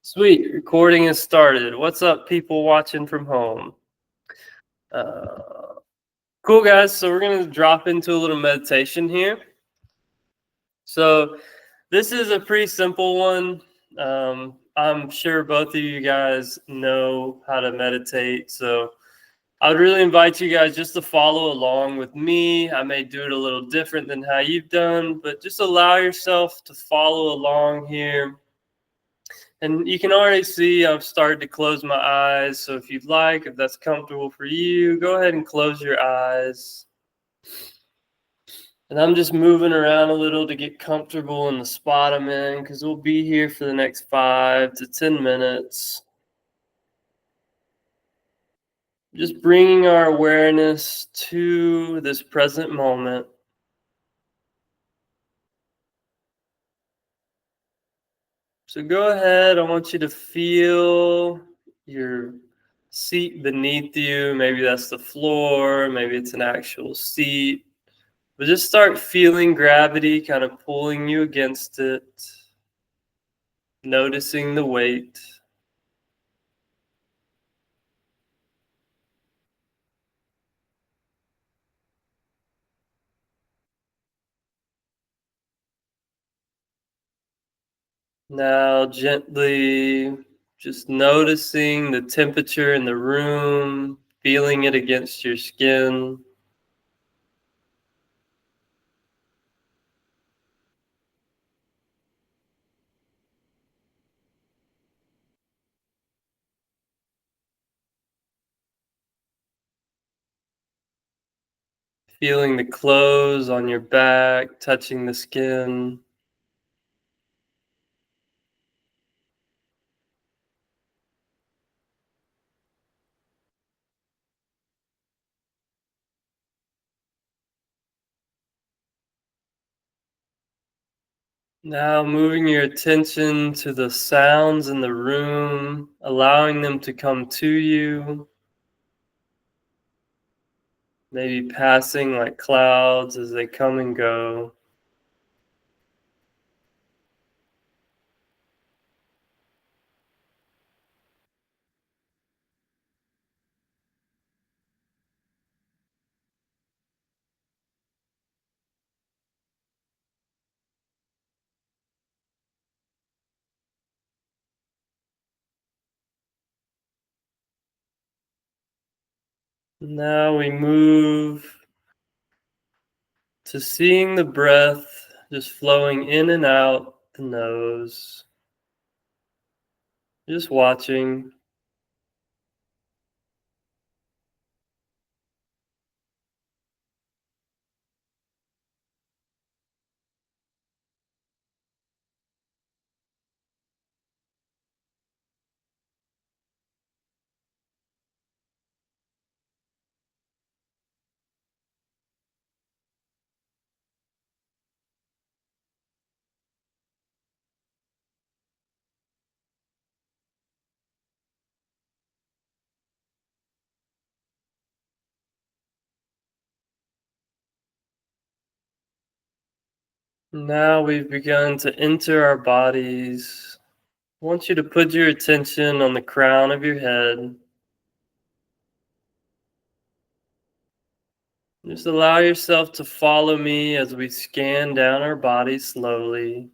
Sweet, recording is started. What's up, people watching from home? Uh, cool, guys. So, we're going to drop into a little meditation here. So, this is a pretty simple one. I'm sure both of you guys know how to meditate. So, I would really invite you guys just to follow along with me. I may do it a little different than how you've done, but just allow yourself to follow along here. And you can already see I've started to close my eyes. So if you'd like, if that's comfortable for you, go ahead and close your eyes. And I'm just moving around a little to get comfortable in the spot I'm in because we'll be here for the next 5 to 10 minutes. Just bringing our awareness to this present moment. So go ahead. I want you to feel your seat beneath you. Maybe that's the floor. Maybe it's an actual seat. But just start feeling gravity kind of pulling you against it, noticing the weight. Now, gently just noticing the temperature in the room, feeling it against your skin. Feeling the clothes on your back, touching the skin. Now moving your attention to the sounds in the room, allowing them to come to you, maybe passing like clouds as they come and go. Now we move to seeing the breath just flowing in and out the nose, just watching. Now we've begun to enter our bodies. I want you to put your attention on the crown of your head. Just allow yourself to follow me as we scan down our bodies slowly.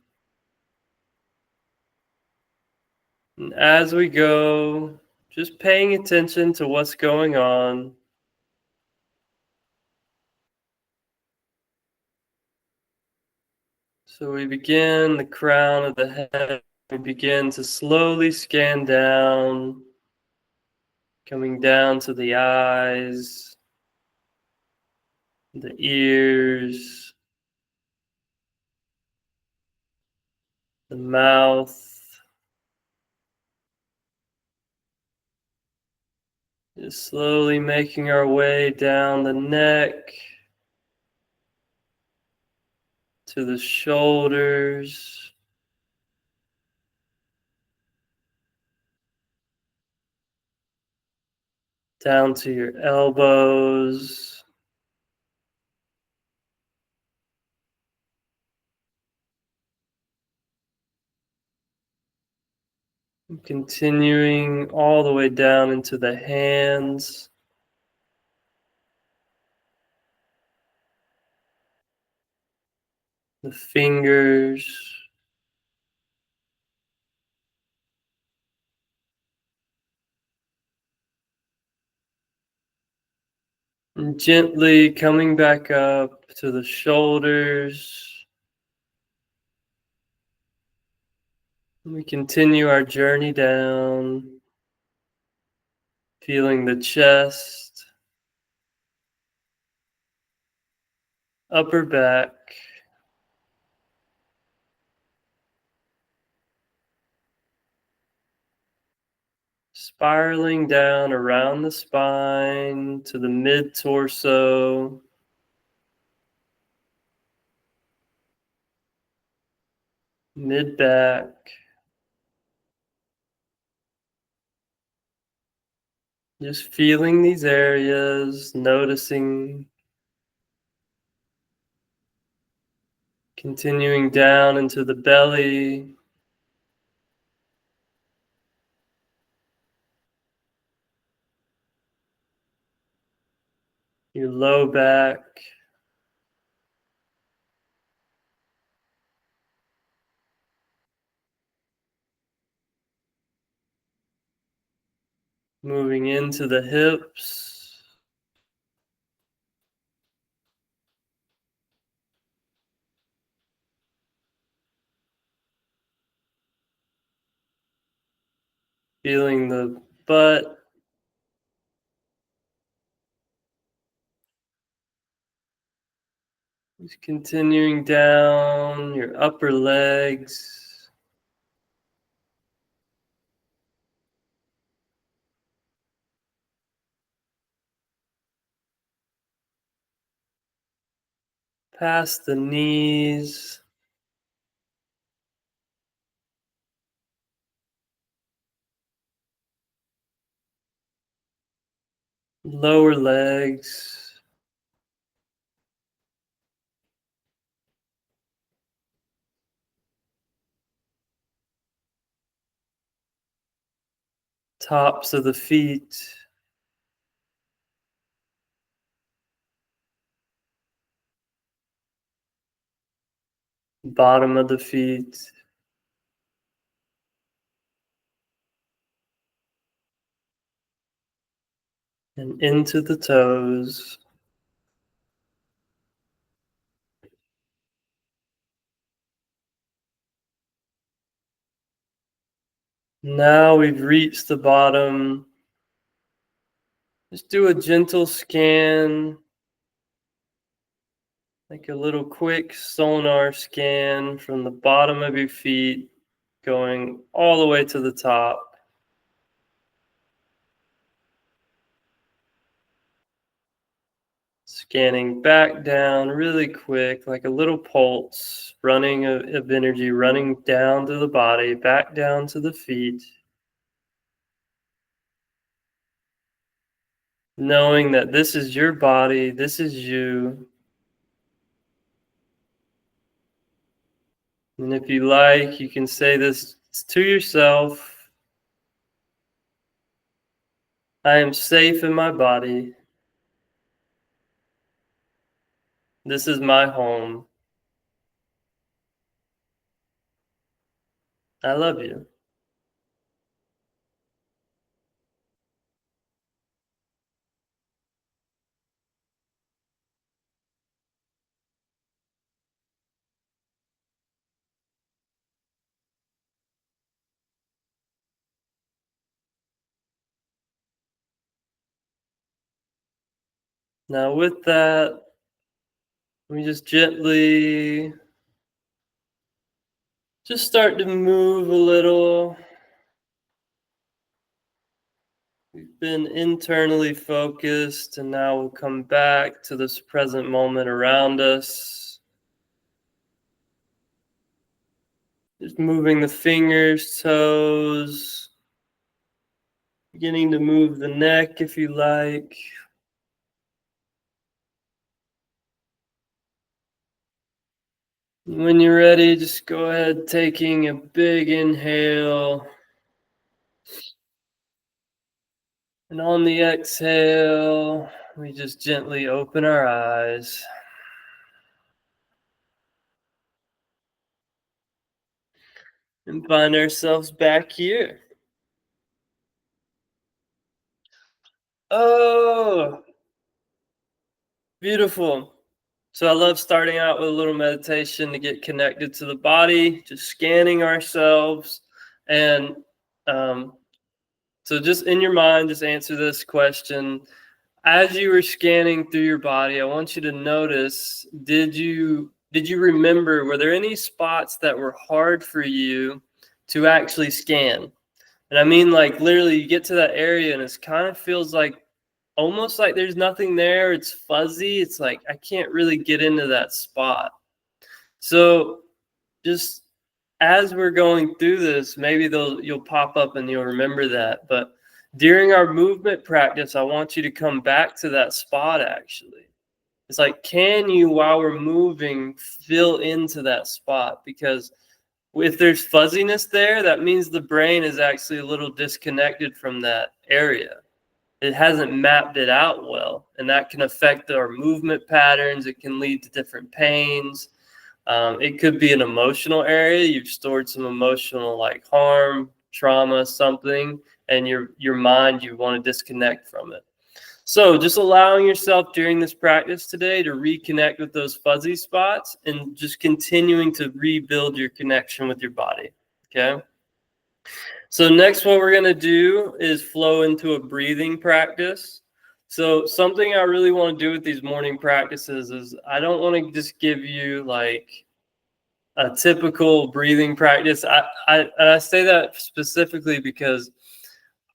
And as we go, just paying attention to what's going on. So we begin the crown of the head. We begin to slowly scan down, coming down to the eyes, the ears, the mouth. Just slowly making our way down the neck to the shoulders, down to your elbows, Continuing all the way down into the hands, the fingers, and gently coming back up to the shoulders. We continue our journey down, feeling the chest, upper back, spiraling down around the spine to the mid-torso, mid-back. Just feeling these areas, noticing, continuing down into the belly, your low back, moving into the hips, feeling the butt, just continuing down your upper legs, past the knees, lower legs, tops of the feet, bottom of the feet, and into the toes. Now we've reached the bottom. Just do a gentle scan, like a little quick sonar scan from the bottom of your feet going all the way to the top. Scanning back down really quick, like a little pulse running of energy running down to the body, back down to the feet. Knowing that this is your body, this is you. And if you like, you can say this to yourself: I am safe in my body. This is my home. I love you. Now, with that, we just gently just start to move a little. We've been internally focused, and now we'll come back to this present moment around us. Just moving the fingers, toes, beginning to move the neck if you like. When you're ready, just go ahead taking a big inhale. And on the exhale, we just gently open our eyes. And find ourselves back here. Oh, beautiful. So I love starting out with a little meditation to get connected to the body, just scanning ourselves. And so just in your mind, just answer this question. As you were scanning through your body, I want you to notice, did you remember, were there any spots that were hard for you to actually scan? And I mean, like, literally you get to that area and it kind of feels like almost like there's nothing there. It's fuzzy. It's like I can't really get into that spot. So just as we're going through this, maybe you'll pop up and you'll remember that. But during our movement practice, I want you to come back to that spot actually. It's like, can you, while we're moving, fill into that spot? Because if there's fuzziness there, that means the brain is actually a little disconnected from that area. It hasn't mapped it out well, and that can affect our movement patterns. It can lead to different pains. It could be an emotional area. You've stored some emotional like harm, trauma, something, and your mind, you want to disconnect from it. So just allowing yourself during this practice today to reconnect with those fuzzy spots and just continuing to rebuild your connection with your body. Okay. So next, what we're going to do is flow into a breathing practice. So something I really want to do with these morning practices is I don't want to just give you like a typical breathing practice. I say that specifically because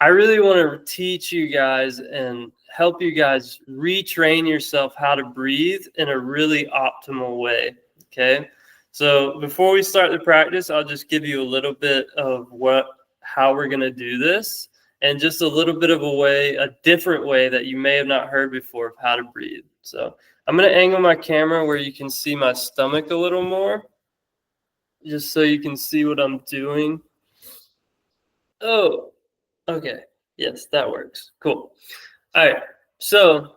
I really want to teach you guys and help you guys retrain yourself how to breathe in a really optimal way. Okay. So before we start the practice, I'll just give you a little bit of how we're going to do this and just a little bit of a different way that you may have not heard before of how to breathe. So I'm going to angle my camera where you can see my stomach a little more, just so you can see what I'm doing. Oh, okay. Yes, that works. Cool. All right. So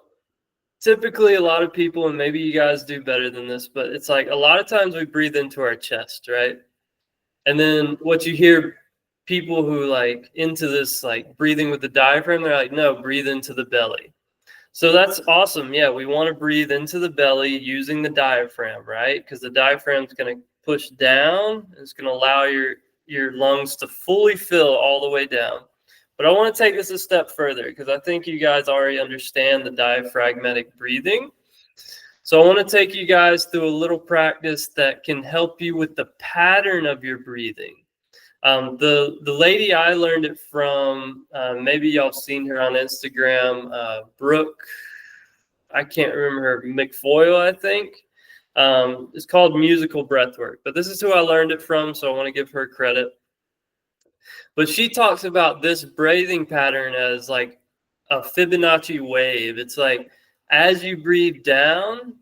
typically a lot of people, and maybe you guys do better than this, but it's like a lot of times we breathe into our chest, right? And then what you hear people who like into this like breathing with the diaphragm, they're like, no, breathe into the belly. So that's awesome. Yeah, we want to breathe into the belly using the diaphragm, right? Because the diaphragm is going to push down. It's going to allow your lungs to fully fill all the way down. But I want to take this a step further because I think you guys already understand the diaphragmatic breathing. So I want to take you guys through a little practice that can help you with the pattern of your breathing. The lady I learned it from, maybe y'all seen her on Instagram, Brooke, I can't remember her, McFoyle, I think. It's called musical breathwork, but this is who I learned it from, so I want to give her credit. But she talks about this breathing pattern as like a Fibonacci wave. It's like as you breathe down,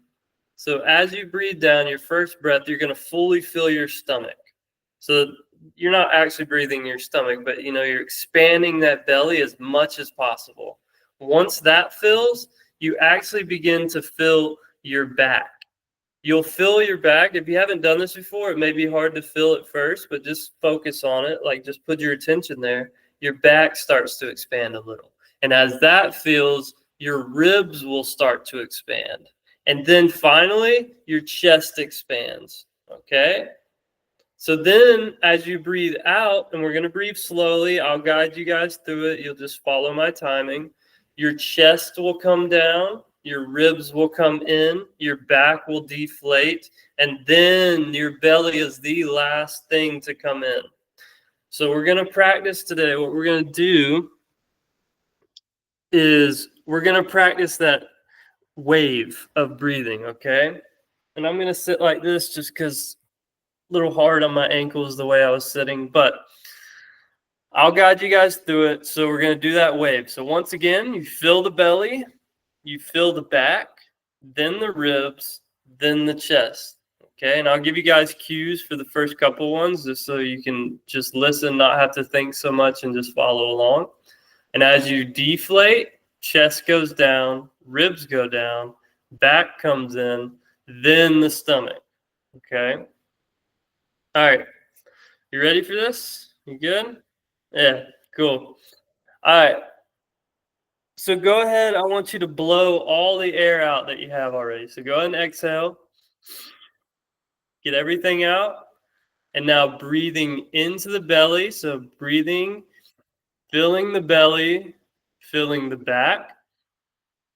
so as you breathe down, your first breath, you're going to fully fill your stomach. So you're not actually breathing your stomach, but you're expanding that belly as much as possible. Once that fills, you actually begin to fill your back. You'll fill your back. If you haven't done this before, it may be hard to fill at first, but just focus on it. Like just put your attention there. Your back starts to expand a little. And as that fills, your ribs will start to expand. And then finally, your chest expands. Okay? So then as you breathe out, and we're going to breathe slowly, I'll guide you guys through it. You'll just follow my timing. Your chest will come down, your ribs will come in, your back will deflate, and then your belly is the last thing to come in. So we're going to practice today. What we're going to do is we're going to practice that wave of breathing, okay? And I'm going to sit like this just because little hard on my ankles the way I was sitting, but I'll guide you guys through it. So we're going to do that wave. So once again, you fill the belly, you fill the back, then the ribs, then the chest. Okay, and I'll give you guys cues for the first couple ones just so you can just listen, not have to think so much and just follow along. And as you deflate, chest goes down, ribs go down, back comes in, then the stomach. Okay? All right. You ready for this? You good? Yeah, cool. All right. So go ahead. I want you to blow all the air out that you have already. So go ahead and exhale. Get everything out. And now breathing into the belly. So breathing, filling the belly, filling the back,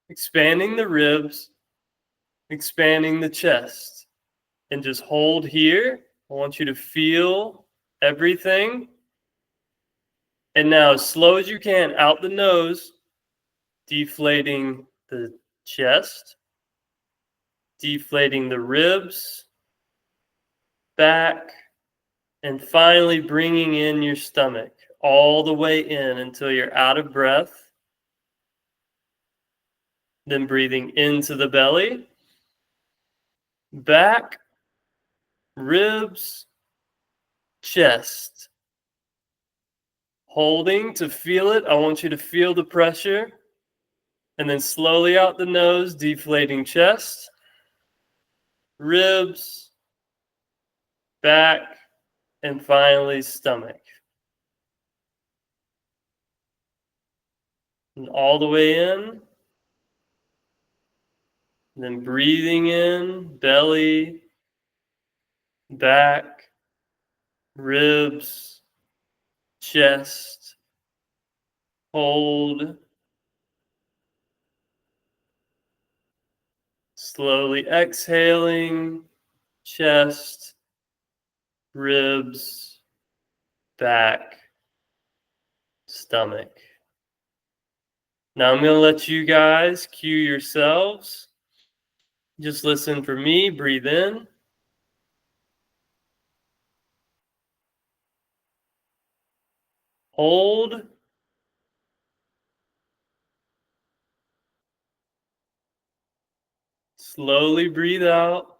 expanding the ribs, expanding the chest. And just hold here. I want you to feel everything. And now, as slow as you can, out the nose, deflating the chest, deflating the ribs, back, and finally bringing in your stomach all the way in until you're out of breath. Then breathing into the belly, back, ribs, chest. Holding to feel it. I want you to feel the pressure. And then slowly out the nose, deflating chest, ribs, back, and finally stomach. And all the way in. And then breathing in, belly, back, ribs, chest, hold. Slowly exhaling, chest, ribs, back, stomach. Now I'm going to let you guys cue yourselves. Just listen for me. Breathe in. Hold. Slowly breathe out.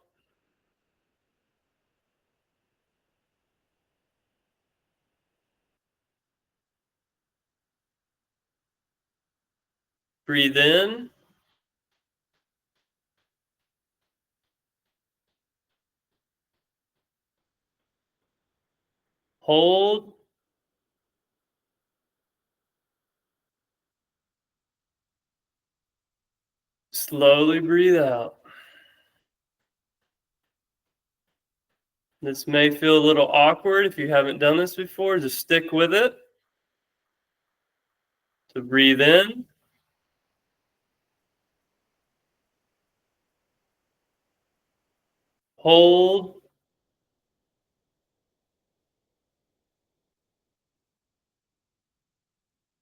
Breathe in. Hold. Slowly breathe out. This may feel a little awkward if you haven't done this before. Just stick with it. So breathe in. Hold.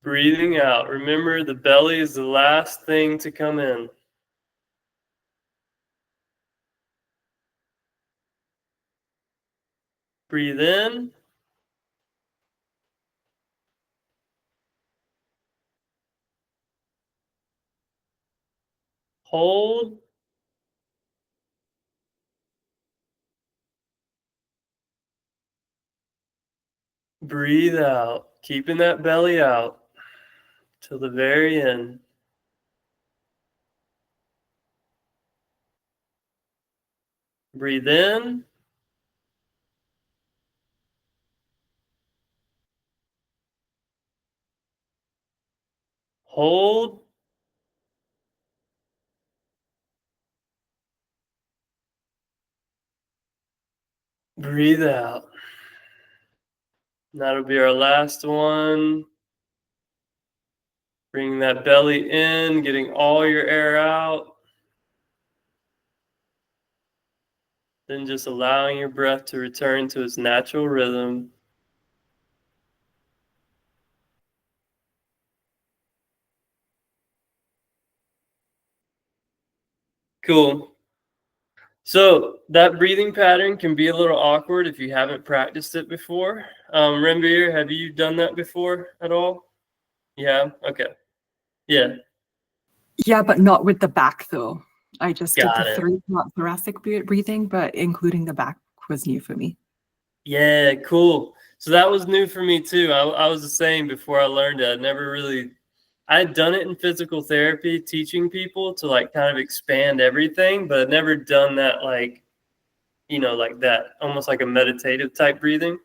Breathing out. Remember, the belly is the last thing to come in. Breathe in. Hold. Breathe out. Keeping that belly out till the very end. Breathe in. Hold. Breathe out. That'll be our last one. Bring that belly in, getting all your air out. Then just allowing your breath to return to its natural rhythm. Cool. So that breathing pattern can be a little awkward if you haven't practiced it before. Ranbir, have you done that before at all? Yeah? Okay. Yeah. Yeah, but not with the back though. I just did Got the it. 3 not thoracic breathing, but including the back was new for me. Yeah, cool. So that was new for me too. I was the same before I learned it. I never really I had done it in physical therapy, teaching people to like kind of expand everything, but I'd never done that like, like that, almost like a meditative type breathing.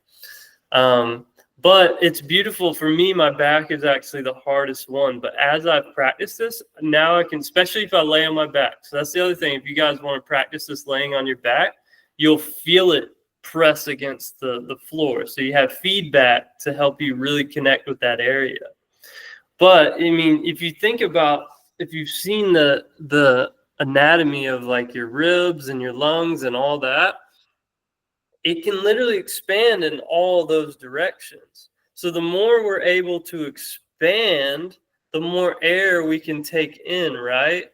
But it's beautiful for me. My back is actually the hardest one. But as I've practiced this, now I can, especially if I lay on my back. So that's the other thing. If you guys want to practice this laying on your back, you'll feel it press against the floor. So you have feedback to help you really connect with that area. But I mean, if you think about, if you've seen the anatomy of like your ribs and your lungs and all that, it can literally expand in all those directions. So the more we're able to expand, the more air we can take in, right?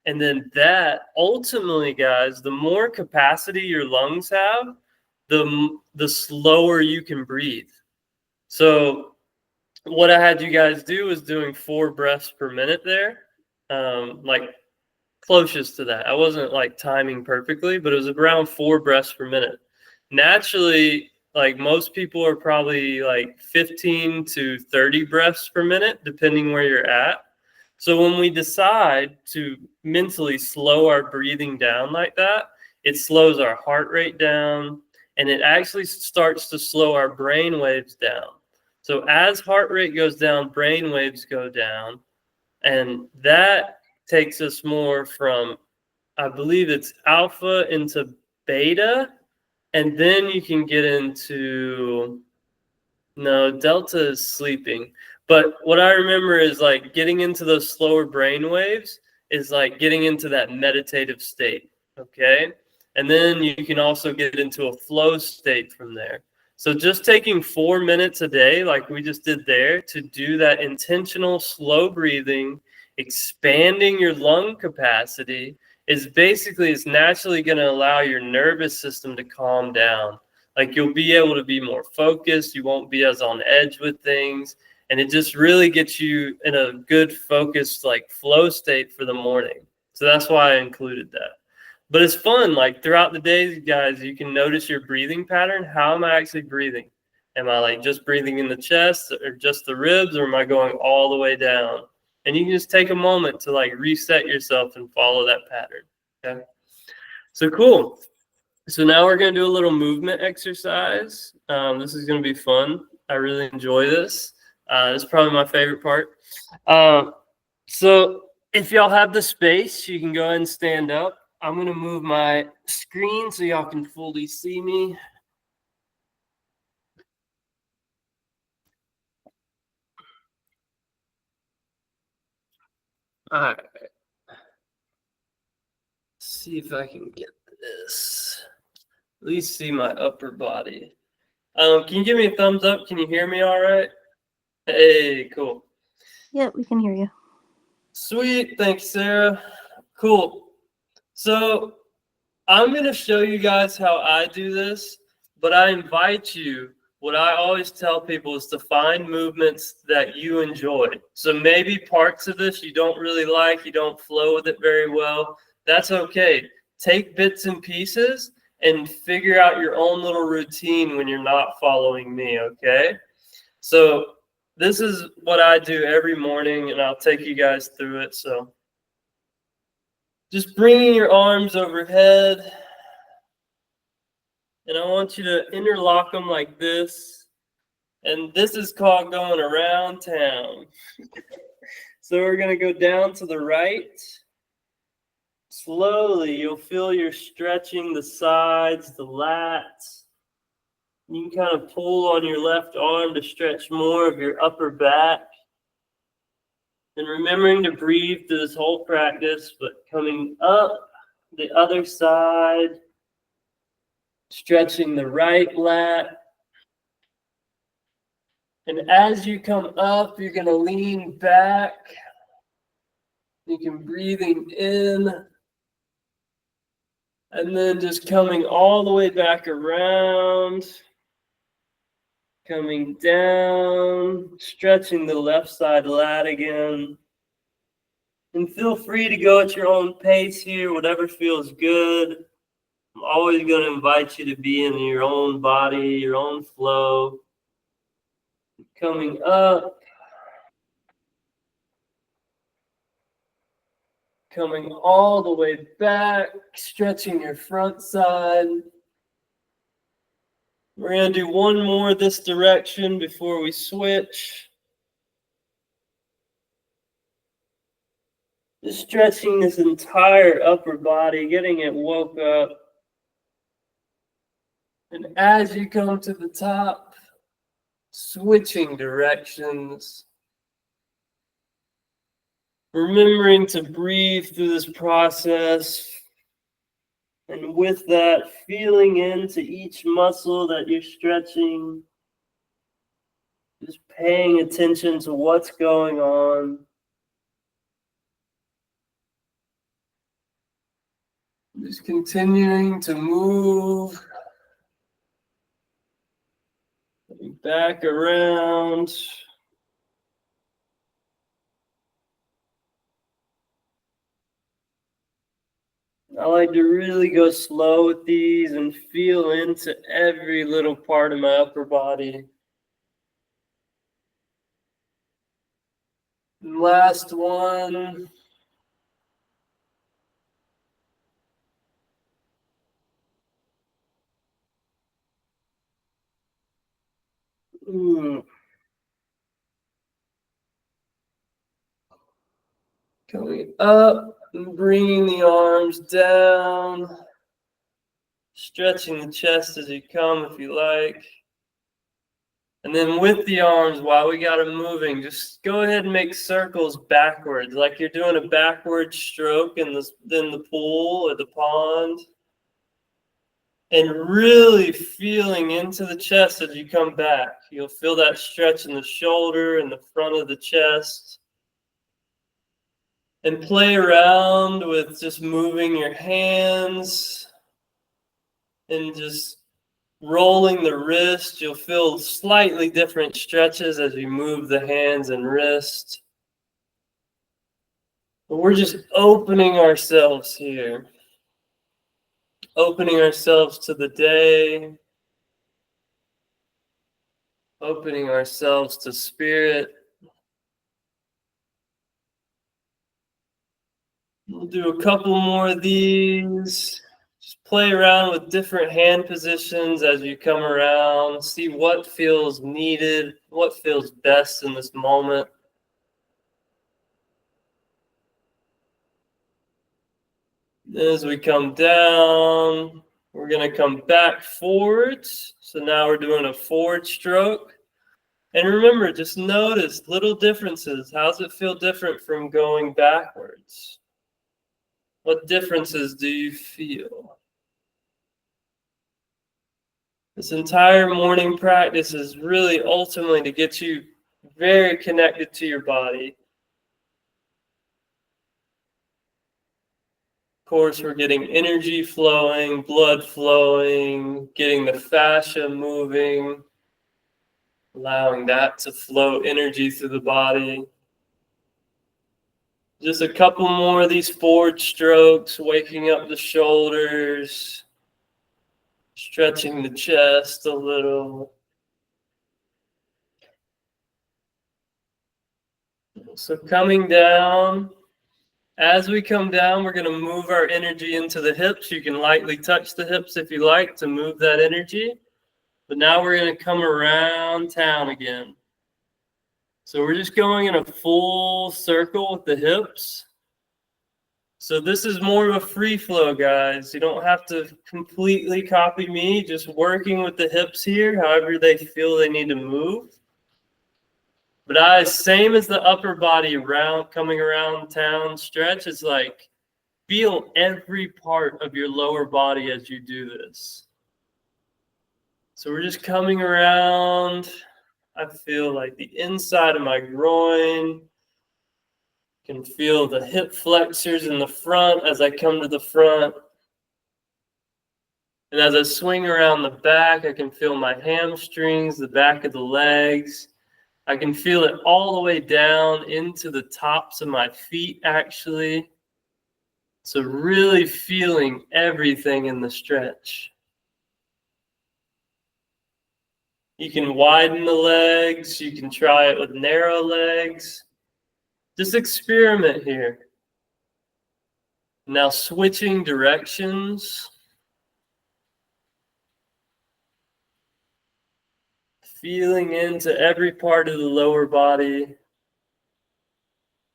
And then that ultimately, guys, the more capacity your lungs have, the slower you can breathe. So what I had you guys do was doing 4 breaths per minute there, like closest to that. I wasn't like timing perfectly, but it was around 4 breaths per minute. Naturally, like most people are probably like 15 to 30 breaths per minute, depending where you're at. So when we decide to mentally slow our breathing down like that, it slows our heart rate down, and it actually starts to slow our brain waves down. So as heart rate goes down, brain waves go down, and that takes us more from, I believe it's alpha into beta, and then you can get into, no, delta is sleeping. But what I remember is like getting into those slower brain waves is like getting into that meditative state. Okay. And then you can also get into a flow state from there. So just taking 4 minutes a day, like we just did there, to do that intentional slow breathing, expanding your lung capacity, is basically, it's naturally going to allow your nervous system to calm down. Like you'll be able to be more focused. You won't be as on edge with things. And it just really gets you in a good focused like flow state for the morning. So that's why I included that. But it's fun. Like throughout the day, guys, you can notice your breathing pattern. How am I actually breathing? Am I like just breathing in the chest or just the ribs, or am I going all the way down? And you can just take a moment to like reset yourself and follow that pattern. Okay. So cool. So now we're going to do a little movement exercise. This is going to be fun. I really enjoy this. It's probably my favorite part. So if y'all have the space, you can go ahead and stand up. I'm going to move my screen so y'all can fully see me. All right. See if I can get this. At least see my upper body. Can you give me a thumbs up? Can you hear me all right? Hey, cool. Yeah, we can hear you. Sweet. Thanks, Sarah. Cool. So I'm going to show you guys how I do this, but I invite you, what I always tell people is to find movements that you enjoy. So maybe parts of this you don't really like, you don't flow with it very well. That's okay. Take bits and pieces and figure out your own little routine when you're not following me, okay? So this is what I do every morning, and I'll take you guys through it. So just bringing your arms overhead, and I want you to interlock them like this. And this is called going around town. So we're going to go down to the right. Slowly, you'll feel you're stretching the sides, the lats. You can kind of pull on your left arm to stretch more of your upper back. And remembering to breathe through this whole practice, but coming up the other side, stretching the right lat. And as you come up, you're going to lean back. You can breathing in. And then just coming all the way back around. Coming down, stretching the left side lat again. And feel free to go at your own pace here, whatever feels good. I'm always going to invite you to be in your own body, your own flow. Coming up. Coming all the way back, stretching your front side. We're going to do one more this direction before we switch. Just stretching this entire upper body, getting it woke up. And as you come to the top, switching directions. Remembering to breathe through this process. And with that, feeling into each muscle that you're stretching. Just paying attention to what's going on. Just continuing to move back around. I like to really go slow with these and feel into every little part of my upper body. Last one. Coming up and bringing the arms down. Stretching the chest as you come if you like. And then with the arms, while we got them moving, just go ahead and make circles backwards, like you're doing a backward stroke in the pool or the pond. And really feeling into the chest as you come back. You'll feel that stretch in the shoulder and the front of the chest. And play around with just moving your hands and just rolling the wrist. You'll feel slightly different stretches as you move the hands and wrist. But we're just opening ourselves here. Opening ourselves to the day. Opening ourselves to spirit. We'll do a couple more of these. Just play around with different hand positions as you come around. See what feels needed, what feels best in this moment. As we come down, we're going to come back forwards. So now we're doing a forward stroke. And remember, just notice little differences. How does it feel different from going backwards? What differences do you feel? This entire morning practice is really ultimately to get you very connected to your body. Of course, we're getting energy flowing, blood flowing, getting the fascia moving, allowing that to flow energy through the body. Just a couple more of these forward strokes, waking up the shoulders, stretching the chest a little. So coming down, as we come down, we're going to move our energy into the hips. You can lightly touch the hips if you like to move that energy. But now we're going to come around town again. So we're just going in a full circle with the hips. So this is more of a free flow, guys. You don't have to completely copy me, just working with the hips here, however they feel they need to move. But same as the upper body coming around town stretch, it's like feel every part of your lower body as you do this. So we're just coming around. I feel like the inside of my groin. Can feel the hip flexors in the front as I come to the front. And as I swing around the back, I can feel my hamstrings, the back of the legs. I can feel it all the way down into the tops of my feet, actually. So really feeling everything in the stretch. You can widen the legs. You can try it with narrow legs. Just experiment here. Now switching directions. Feeling into every part of the lower body.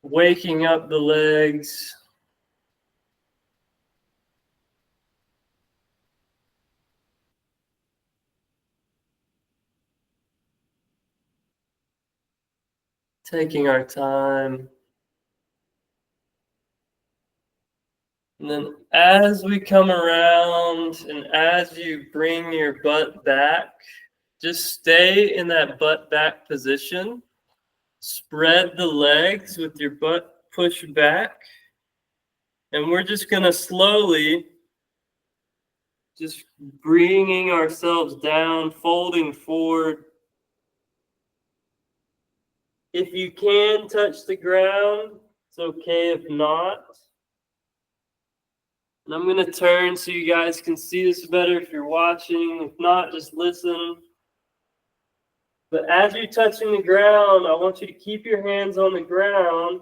Waking up the legs. Taking our time. And then as we come around and as you bring your butt back, just stay in that butt back position. Spread the legs with your butt pushed back. And we're just going to slowly just bringing ourselves down, folding forward. If you can touch the ground, it's okay if not. And I'm going to turn so you guys can see this better if you're watching. If not, just listen. But as you're touching the ground, I want you to keep your hands on the ground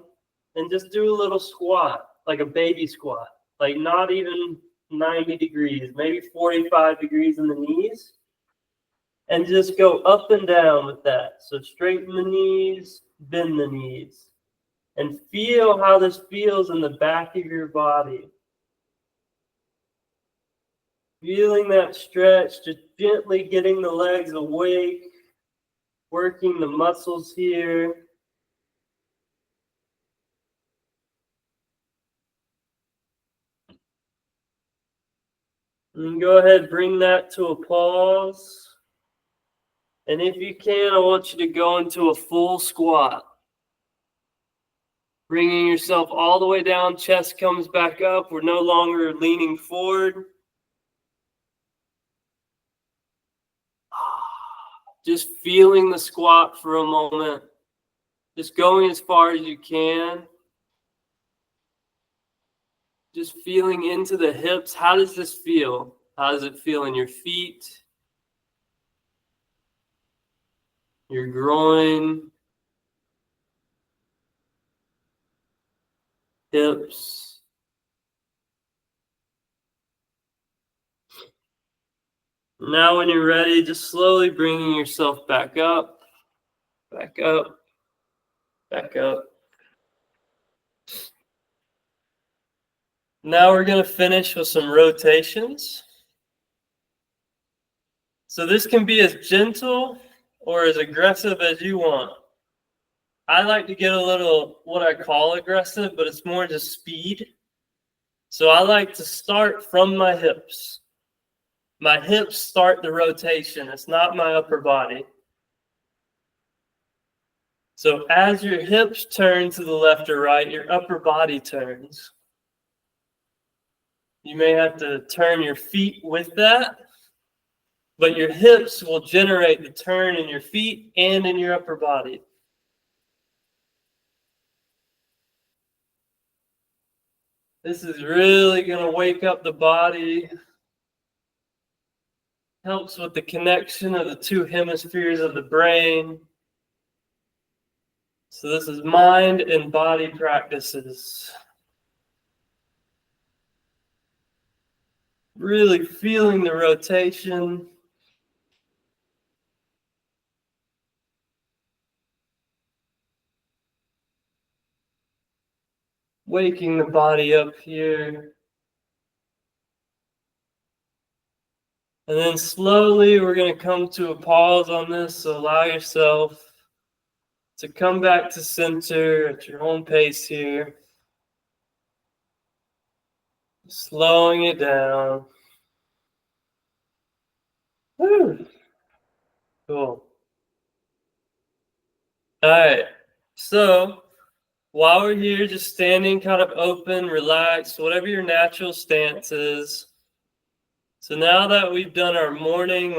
and just do a little squat, like a baby squat. Like not even 90 degrees, maybe 45 degrees in the knees. And just go up and down with that. So straighten the knees, bend the knees. And feel how this feels in the back of your body. Feeling that stretch, just gently getting the legs awake, working the muscles here. And go ahead, bring that to a pause. And if you can, I want you to go into a full squat. Bringing yourself all the way down, chest comes back up. We're no longer leaning forward. Just feeling the squat for a moment. Just going as far as you can. Just feeling into the hips. How does this feel? How does it feel in your feet? Your groin? Hips? Now when you're ready, just slowly bringing yourself back up, back up, back up. Now we're going to finish with some rotations. So this can be as gentle or as aggressive as you want. I like to get a little what I call aggressive, but it's more just speed. So I like to start from my hips. My hips start the rotation. It's not my upper body. So as your hips turn to the left or right, your upper body turns. You may have to turn your feet with that, but your hips will generate the turn in your feet and in your upper body. This is really going to wake up the body. Helps with the connection of the two hemispheres of the brain. So this is mind and body practices. Really feeling the rotation. Waking the body up here. And then slowly we're going to come to a pause on this. So allow yourself to come back to center at your own pace here. Slowing it down. Woo. Cool. All right. So while we're here, just standing kind of open, relaxed, whatever your natural stance is. So now that we've done our morning,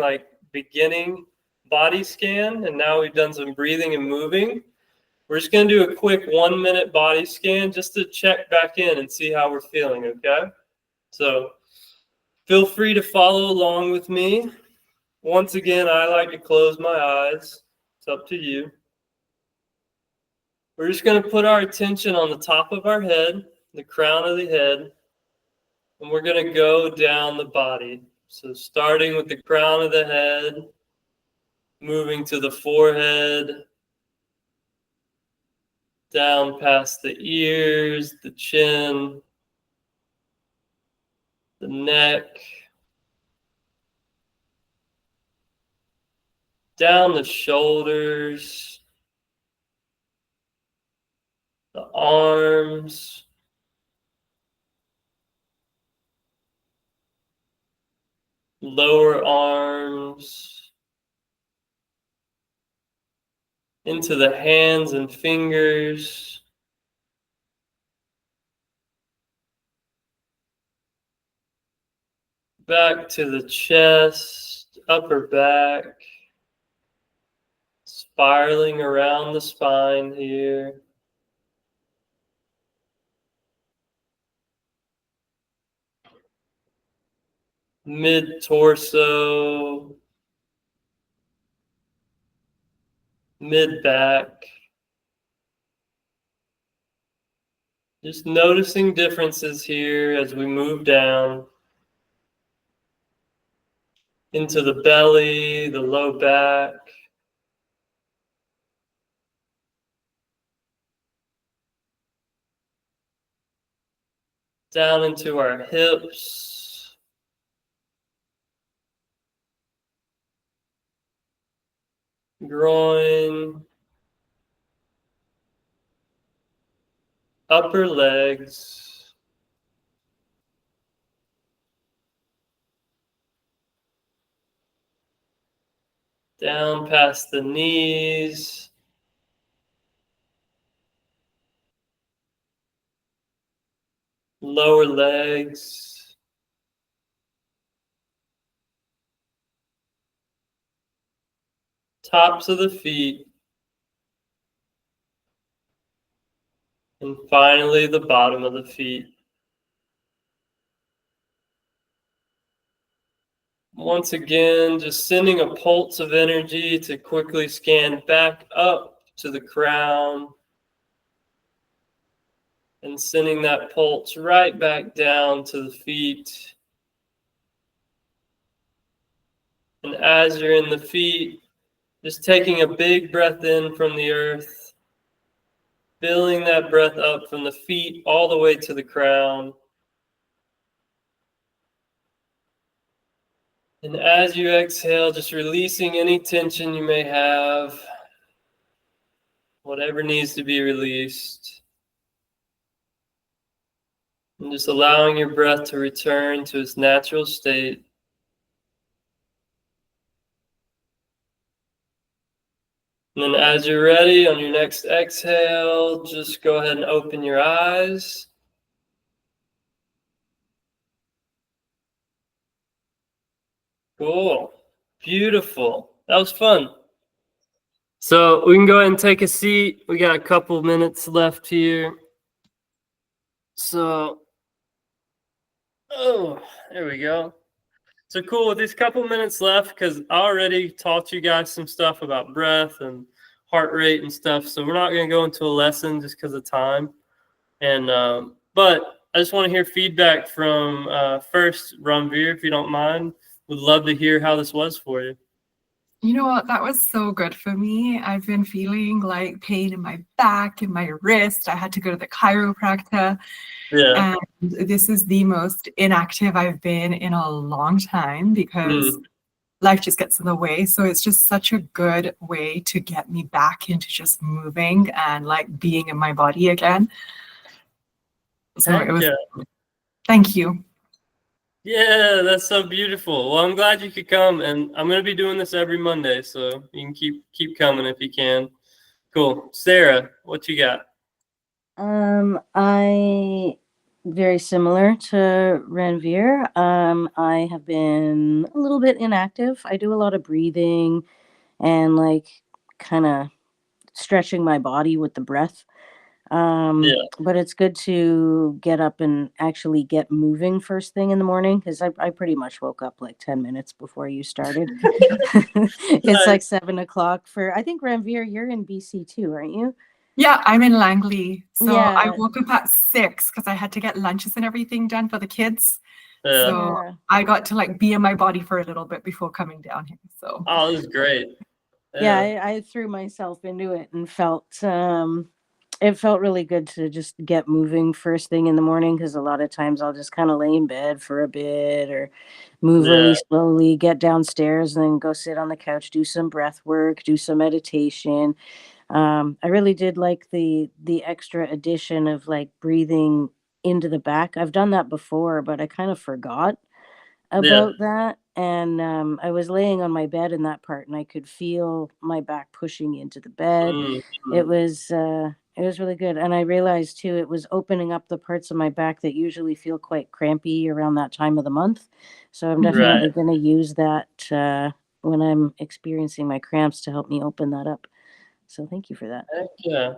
beginning body scan, and now we've done some breathing and moving, we're just going to do a quick 1-minute body scan just to check back in and see how we're feeling, okay? So feel free to follow along with me. Once again, I like to close my eyes. It's up to you. We're just going to put our attention on the top of our head, the crown of the head. And we're going to go down the body. So starting with the crown of the head, moving to the forehead, down past the ears, the chin, the neck, down the shoulders, the arms, lower arms, into the hands and fingers, back to the chest, upper back, spiraling around the spine here. Mid-torso, mid-back. Just noticing differences here as we move down into the belly, the low back. Down into our hips. Groin. Upper legs. Down past the knees. Lower legs. Tops of the feet. And finally, the bottom of the feet. Once again, just sending a pulse of energy to quickly scan back up to the crown. And sending that pulse right back down to the feet. And as you're in the feet, just taking a big breath in from the earth, filling that breath up from the feet all the way to the crown. And as you exhale, just releasing any tension you may have, whatever needs to be released. And just allowing your breath to return to its natural state. And then as you're ready, on your next exhale, just go ahead and open your eyes. Cool. Beautiful. That was fun. So we can go ahead and take a seat. We got a couple minutes left here. So, there we go. So cool, with these couple minutes left, because I already taught you guys some stuff about breath and heart rate and stuff. So we're not going to go into a lesson just because of time. And but I just want to hear feedback from first Ranveer, if you don't mind. Would love to hear how this was for you. You know what? That was so good for me. I've been feeling like pain in my back and my wrist. I had to go to the chiropractor. Yeah. And this is the most inactive I've been in a long time because life just gets in the way. So it's just such a good way to get me back into just moving and like being in my body again. So it was, thank you. Yeah, that's so beautiful. Well, I'm glad you could come, and I'm going to be doing this every Monday, so you can keep coming if you can. Cool. Sarah, what you got? I very similar to Ranveer. I have been a little bit inactive. I do a lot of breathing and like kind of stretching my body with the breath. But it's good to get up and actually get moving first thing in the morning because I pretty much woke up like 10 minutes before you started. It's like 7 o'clock for, I think Ranveer, you're in BC too, aren't you? Yeah, I'm in Langley. So I Yeah. woke up at 6 because I had to get lunches and everything done for the kids. Yeah. So Yeah. I got to like be in my body for a little bit before coming down here. So Oh, this is great. Yeah, I threw myself into it and felt it felt really good to just get moving first thing in the morning, because a lot of times I'll just kind of lay in bed for a bit or move Yeah. really slowly, get downstairs and then go sit on the couch, do some breath work, do some meditation. I really did like the extra addition of like breathing into the back. I've done that before, but I kind of forgot Yeah. about that. And I was laying on my bed in that part, and I could feel my back pushing into the bed. Mm, It was really good. And I realized too, it was opening up the parts of my back that usually feel quite crampy around that time of the month. So I'm right. definitely going to use that when I'm experiencing my cramps to help me open that up. So thank you for that. Heck yeah.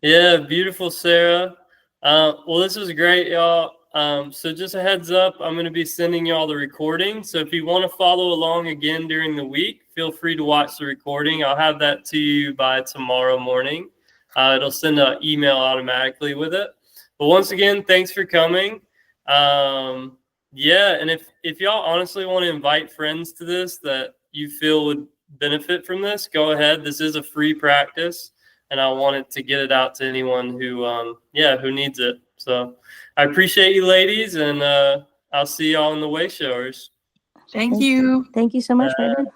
Yeah, beautiful, Sarah. Well, this was great, y'all. So just a heads up, I'm going to be sending y'all the recording. So if you want to follow along again during the week, feel free to watch the recording. I'll have that to you by tomorrow morning. It'll send an email automatically with it. But once again, thanks for coming. Yeah, and if y'all honestly want to invite friends to this that you feel would benefit from this, go ahead. This is a free practice, and I wanted to get it out to anyone who needs it. So I appreciate you, ladies, and I'll see y'all in the way showers. thank you. Thank you so much, Brandon.